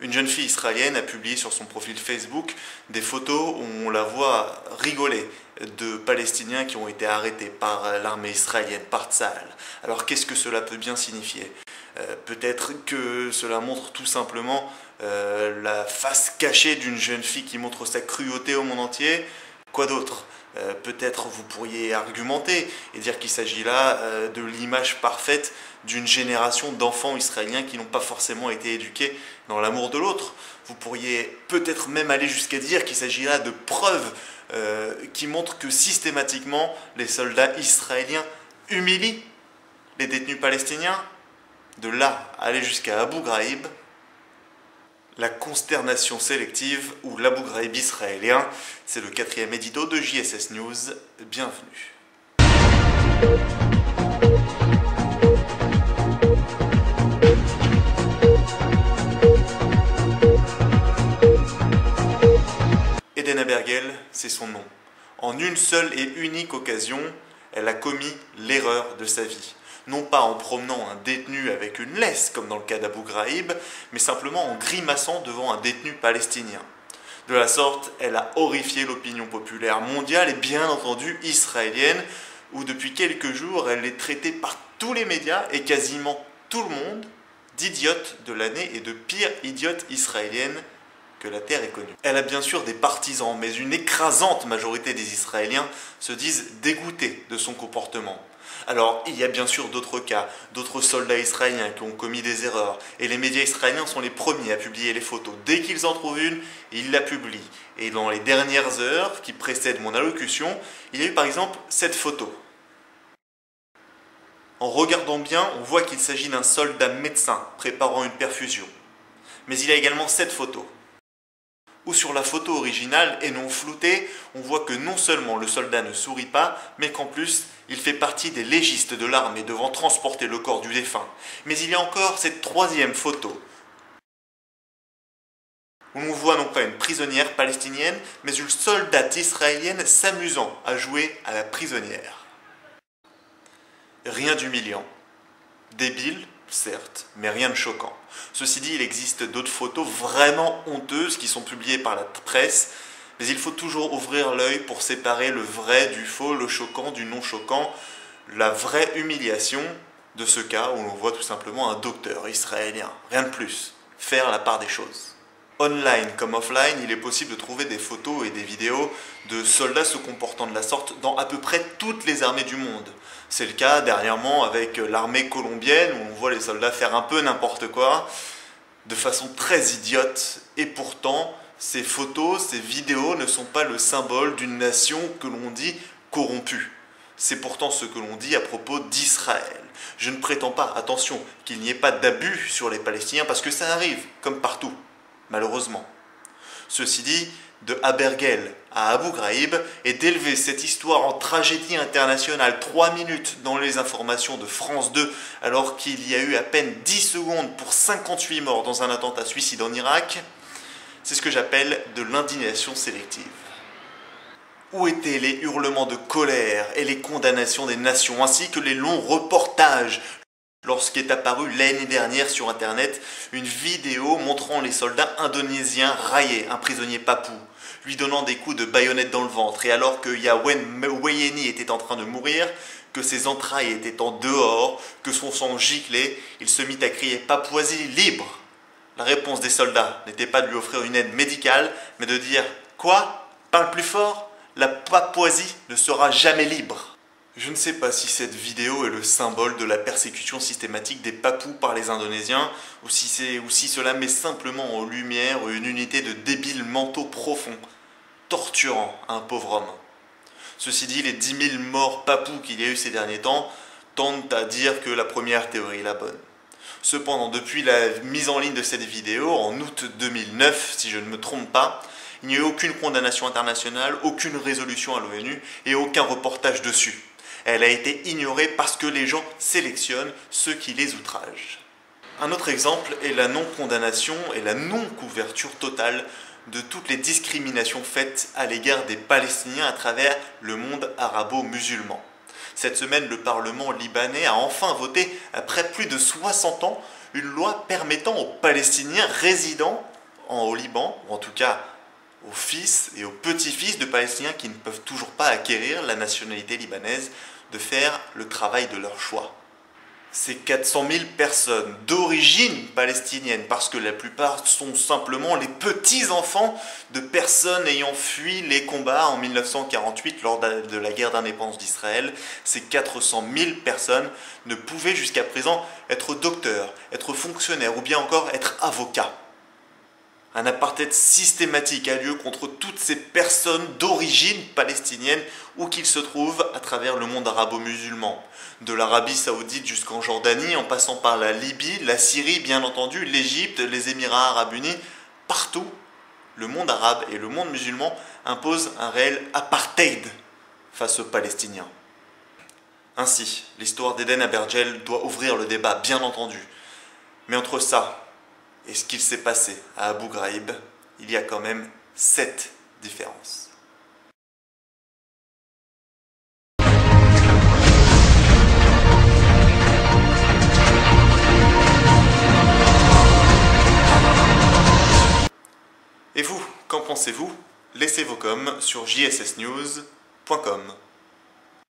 Une jeune fille israélienne a publié sur son profil Facebook des photos où on la voit rigoler de Palestiniens qui ont été arrêtés par l'armée israélienne, par Tsahal. Alors qu'est-ce que cela peut bien signifier? Peut-être que cela montre tout simplement la face cachée d'une jeune fille qui montre sa cruauté au monde entier. Quoi d'autre? Peut-être vous pourriez argumenter et dire qu'il s'agit là de l'image parfaite d'une génération d'enfants israéliens qui n'ont pas forcément été éduqués dans l'amour de l'autre. Vous pourriez peut-être même aller jusqu'à dire qu'il s'agit là de preuves qui montrent que systématiquement les soldats israéliens humilient les détenus palestiniens. De là à aller jusqu'à Abu Ghraib, la consternation sélective ou l'Abu Ghraib israélien, c'est le 4e édito de JSS News. Bienvenue. Eden Abergel, c'est son nom. En une seule et unique occasion, elle a commis l'erreur de sa vie. Non pas en promenant un détenu avec une laisse, comme dans le cas d'Abu Ghraib, mais simplement en grimaçant devant un détenu palestinien. De la sorte, elle a horrifié l'opinion populaire mondiale et bien entendu israélienne, où depuis quelques jours, elle est traitée par tous les médias et quasiment tout le monde d'idiote de l'année et de pire idiote israélienne que la Terre ait connue. Elle a bien sûr des partisans, mais une écrasante majorité des Israéliens se disent dégoûtés de son comportement. Alors, il y a bien sûr d'autres cas, d'autres soldats israéliens qui ont commis des erreurs, et les médias israéliens sont les premiers à publier les photos. Dès qu'ils en trouvent une, ils la publient. Et dans les dernières heures qui précèdent mon allocution, il y a eu par exemple cette photo. En regardant bien, on voit qu'il s'agit d'un soldat médecin préparant une perfusion. Mais il y a également cette photo, où sur la photo originale et non floutée, on voit que non seulement le soldat ne sourit pas, mais qu'en plus, il fait partie des légistes de l'armée devant transporter le corps du défunt. Mais il y a encore cette troisième photo, où l'on voit non pas une prisonnière palestinienne, mais une soldate israélienne s'amusant à jouer à la prisonnière. Rien d'humiliant. Débile, certes, mais rien de choquant. Ceci dit, il existe d'autres photos vraiment honteuses qui sont publiées par la presse, mais il faut toujours ouvrir l'œil pour séparer le vrai du faux, le choquant du non choquant, la vraie humiliation de ce cas où l'on voit tout simplement un docteur israélien, rien de plus, faire la part des choses. Online comme offline, il est possible de trouver des photos et des vidéos de soldats se comportant de la sorte dans à peu près toutes les armées du monde. C'est le cas dernièrement avec l'armée colombienne où on voit les soldats faire un peu n'importe quoi de façon très idiote, et pourtant ces photos, ces vidéos ne sont pas le symbole d'une nation que l'on dit corrompue. C'est pourtant ce que l'on dit à propos d'Israël. Je ne prétends pas, attention, qu'il n'y ait pas d'abus sur les Palestiniens parce que ça arrive, comme partout, malheureusement. Ceci dit, de Abergel à Abu Ghraib, et d'élever cette histoire en tragédie internationale 3 minutes dans les informations de France 2, alors qu'il y a eu à peine 10 secondes pour 58 morts dans un attentat suicide en Irak, c'est ce que j'appelle de l'indignation sélective. Où étaient les hurlements de colère et les condamnations des nations, ainsi que les longs reportages lorsqu'est apparue l'année dernière sur internet une vidéo montrant les soldats indonésiens railler un prisonnier papou, lui donnant des coups de baïonnette dans le ventre, et alors que Yawen Weyeni était en train de mourir, que ses entrailles étaient en dehors, que son sang giclait, il se mit à crier « Papouasie libre !» La réponse des soldats n'était pas de lui offrir une aide médicale, mais de dire « Quoi ? Parle plus fort ? La Papouasie ne sera jamais libre !» Je ne sais pas si cette vidéo est le symbole de la persécution systématique des Papous par les Indonésiens, ou si cela met simplement en lumière une unité de débiles mentaux profonds, torturant un pauvre homme. Ceci dit, les 10 000 morts Papous qu'il y a eu ces derniers temps tendent à dire que la première théorie est la bonne. Cependant, depuis la mise en ligne de cette vidéo, en août 2009, si je ne me trompe pas, il n'y a eu aucune condamnation internationale, aucune résolution à l'ONU et aucun reportage dessus. Elle a été ignorée parce que les gens sélectionnent ceux qui les outragent. Un autre exemple est la non-condamnation et la non-couverture totale de toutes les discriminations faites à l'égard des Palestiniens à travers le monde arabo-musulman. Cette semaine, le Parlement libanais a enfin voté, après plus de 60 ans, une loi permettant aux Palestiniens résidant au Liban, ou en tout cas aux fils et aux petits-fils de Palestiniens qui ne peuvent toujours pas acquérir la nationalité libanaise, de faire le travail de leur choix. Ces 400 000 personnes d'origine palestinienne, parce que la plupart sont simplement les petits-enfants de personnes ayant fui les combats en 1948 lors de la guerre d'indépendance d'Israël, ces 400 000 personnes ne pouvaient jusqu'à présent être docteurs, être fonctionnaires ou bien encore être avocats. Un apartheid systématique a lieu contre toutes ces personnes d'origine palestinienne où qu'ils se trouvent à travers le monde arabo-musulman. De l'Arabie Saoudite jusqu'en Jordanie, en passant par la Libye, la Syrie, bien entendu, l'Égypte, les Émirats Arabes Unis, partout, le monde arabe et le monde musulman imposent un réel apartheid face aux Palestiniens. Ainsi, l'histoire d'Eden Abergel doit ouvrir le débat, bien entendu. Mais entre ça et ce qu'il s'est passé à Abu Ghraib, il y a quand même 7 différences. Et vous, qu'en pensez-vous? Laissez vos coms sur jssnews.com.